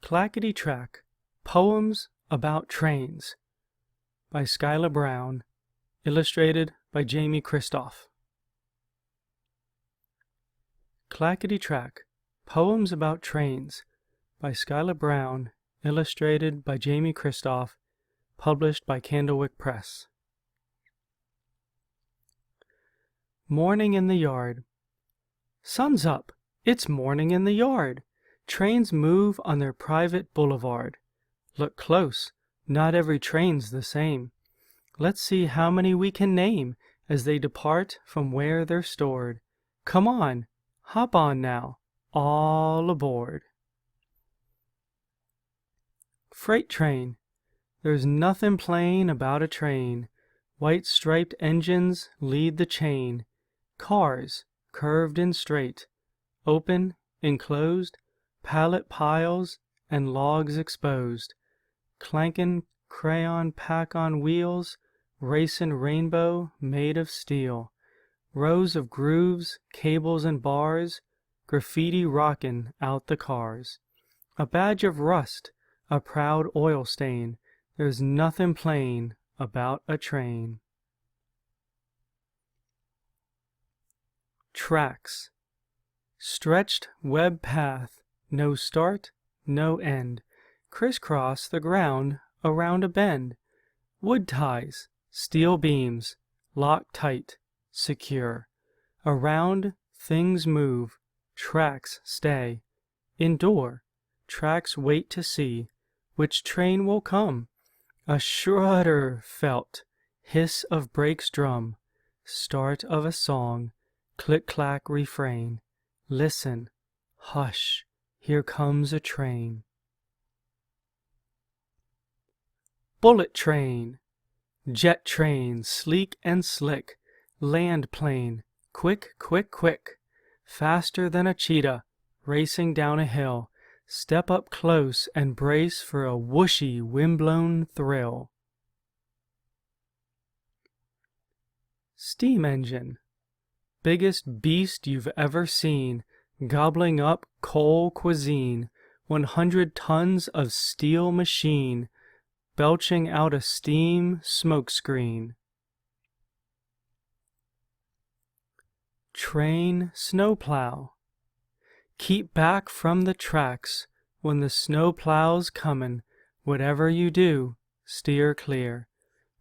Clackety Track, Poems About Trains by Skylar Brown, illustrated by Jamie Kristoff. Clackety Track, Poems About Trains by Skylar Brown, illustrated by Jamie Kristoff, published by Candlewick Press. Morning in the yard. Sun's up. It's morning in the yard. Trains move on their private boulevard. Look close. Not every train's the same. Let's see how many we can name as they depart from where they're stored. Come on. Hop on now. All aboard. Freight train. There's nothing plain about a train. White striped engines lead the chain. Cars, curved and straight. Open, enclosed, pallet piles and logs exposed. Clankin' crayon pack on wheels, racin' rainbow made of steel. Rows of grooves, cables and bars, graffiti rockin' out the cars. A badge of rust, a proud oil stain. There's nothing plain about a train. Tracks. Stretched web path, no start, no end. Crisscross the ground around a bend. Wood ties, steel beams, locked tight, secure. Around things move, tracks stay. Endure, tracks wait to see which train will come. A shudder felt, hiss of brakes drum, start of a song, click-clack refrain. Listen, hush, here comes a train. Bullet train. Jet train, sleek and slick. Land plane, quick, quick, quick. Faster than a cheetah, racing down a hill. Step up close and brace for a whooshy, windblown thrill. Steam engine. Biggest beast you've ever seen, gobbling up coal cuisine. 100 tons of steel machine, belching out a steam smokescreen. Train snowplow. Keep back from the tracks when the snowplow's comin'. Whatever you do, steer clear.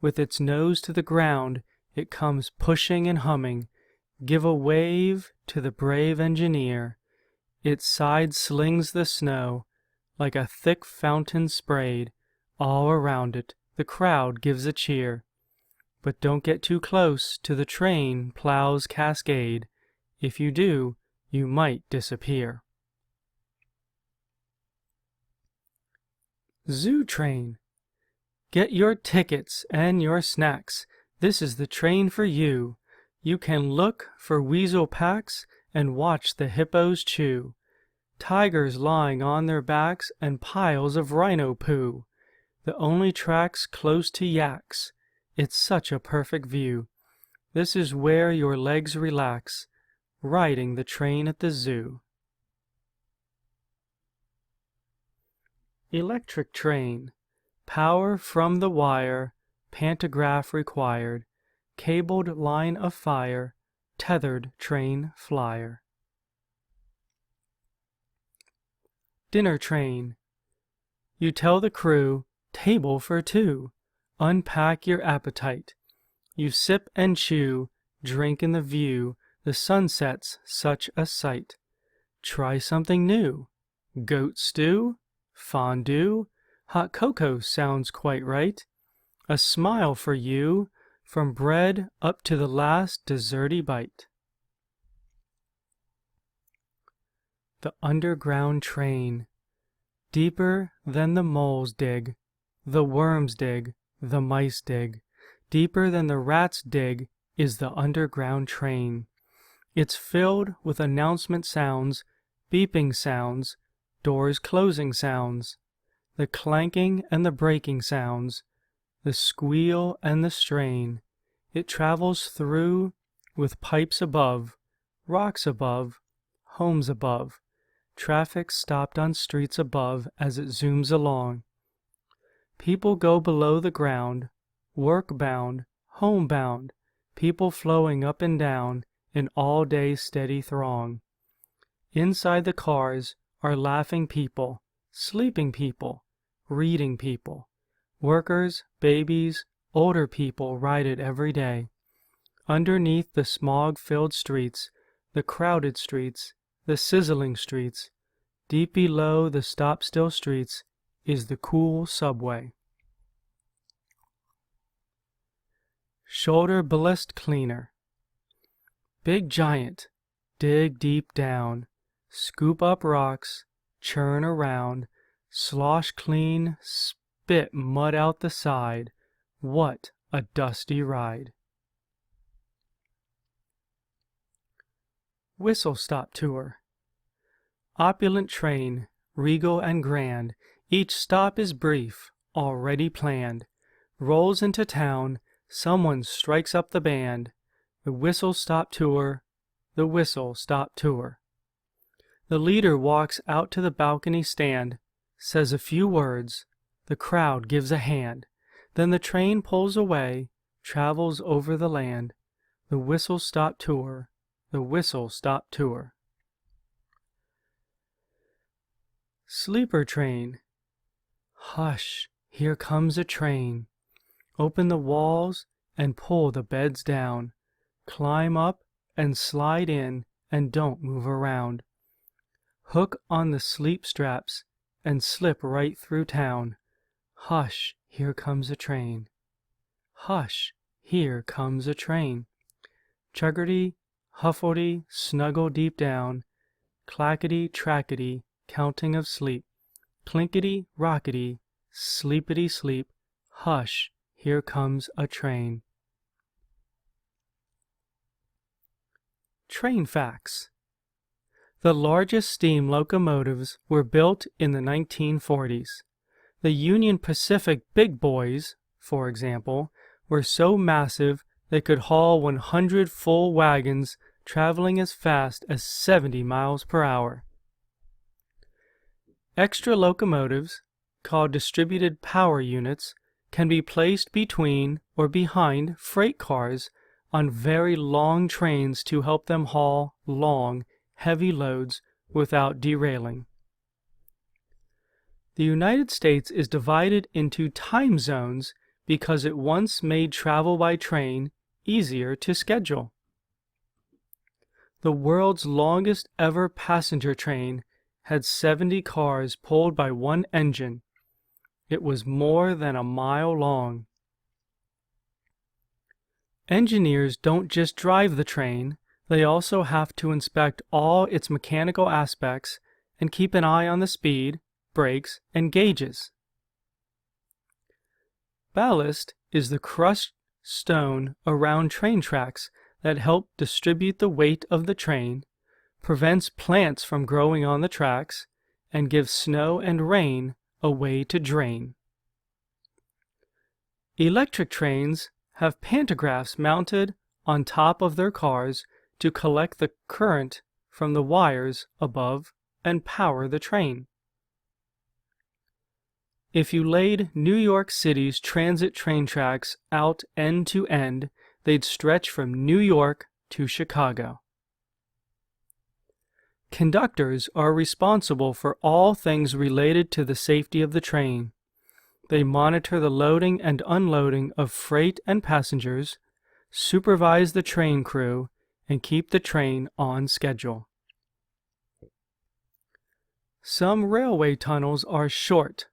With its nose to the ground, it comes pushing and humming. Give a wave to the brave engineer. Its side slings the snow like a thick fountain sprayed. All around it, the crowd gives a cheer. But don't get too close to the train plow's cascade. If you do, you might disappear. Zoo train. Get your tickets and your snacks. This is the train for you. You can look for weasel packs and watch the hippos chew. Tigers lying on their backs and piles of rhino poo. The only track's close to yaks. It's such a perfect view. This is where your legs relax, riding the train at the zoo. Electric train. Power from the wire, pantograph required. Cabled line of fire, tethered train flyer. Dinner train. You tell the crew, table for two. Unpack your appetite. You sip and chew, drink in the view. The sunset's such a sight. Try something new. Goat stew, fondue, hot cocoa sounds quite right. A smile for you, from bread up to the last desserty bite. The underground train. Deeper than the moles dig, the worms dig, the mice dig. Deeper than the rats dig is the underground train. It's filled with announcement sounds, beeping sounds, doors closing sounds, the clanking and the breaking sounds, the squeal and the strain. It travels through with pipes above, rocks above, homes above. Traffic stopped on streets above as it zooms along. People go below the ground, work-bound, home-bound, people flowing up and down in all-day steady throng. Inside the cars are laughing people, sleeping people, reading people. Workers, babies, older people ride it every day. Underneath the smog-filled streets, the crowded streets, the sizzling streets, deep below the stop-still streets is the cool subway. Shoulder ballast cleaner. Big giant, dig deep down, scoop up rocks, churn around, slosh clean, spit mud out the side. What a dusty ride. Whistle stop tour. Opulent train, regal and grand, each stop is brief, already planned. Rolls into town, someone strikes up the band. The whistle stop tour, the whistle stop tour. The leader walks out to the balcony stand, says a few words, the crowd gives a hand. Then the train pulls away, travels over the land. The whistle stop tour, the whistle stop tour. Sleeper train. Hush, here comes a train. Open the walls and pull the beds down. Climb up and slide in and don't move around. Hook on the sleep straps and slip right through town. Hush, here comes a train. Hush, here comes a train. Chuggerty, hufflety, snuggle deep down. Clackety, trackety, counting of sleep. Clinkety, rockety, sleepity sleep. Hush, here comes a train. Train facts. The largest steam locomotives were built in the 1940s. The Union Pacific Big Boys, for example, were so massive they could haul 100 full wagons traveling as fast as 70 miles per hour. Extra locomotives, called distributed power units, can be placed between or behind freight cars on very long trains to help them haul long, heavy loads without derailing. The United States is divided into time zones because it once made travel by train easier to schedule. The world's longest ever passenger train had 70 cars pulled by one engine. It was more than a mile long. Engineers don't just drive the train, they also have to inspect all its mechanical aspects and keep an eye on the speed, brakes, and gauges. Ballast is the crushed stone around train tracks that help distribute the weight of the train, prevents plants from growing on the tracks, and gives snow and rain a way to drain. Electric trains have pantographs mounted on top of their cars to collect the current from the wires above and power the train. If you laid New York City's transit train tracks out end to end, they'd stretch from New York to Chicago. Conductors are responsible for all things related to the safety of the train. They monitor the loading and unloading of freight and passengers, supervise the train crew, and keep the train on schedule. Some railway tunnels are short.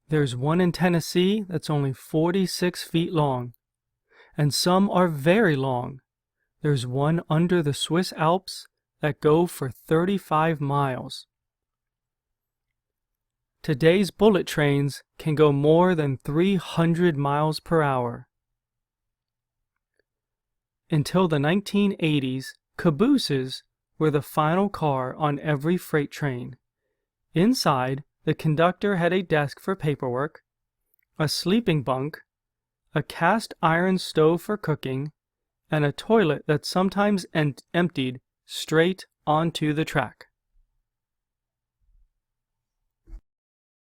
There's one in Tennessee that's only 46 feet long, and some are very long. There's one under the Swiss Alps that go for 35 miles. Today's bullet trains can go more than 300 miles per hour. Until the 1980s, cabooses were the final car on every freight train. Inside, the conductor had a desk for paperwork, a sleeping bunk, a cast iron stove for cooking, and a toilet that sometimes emptied straight onto the track.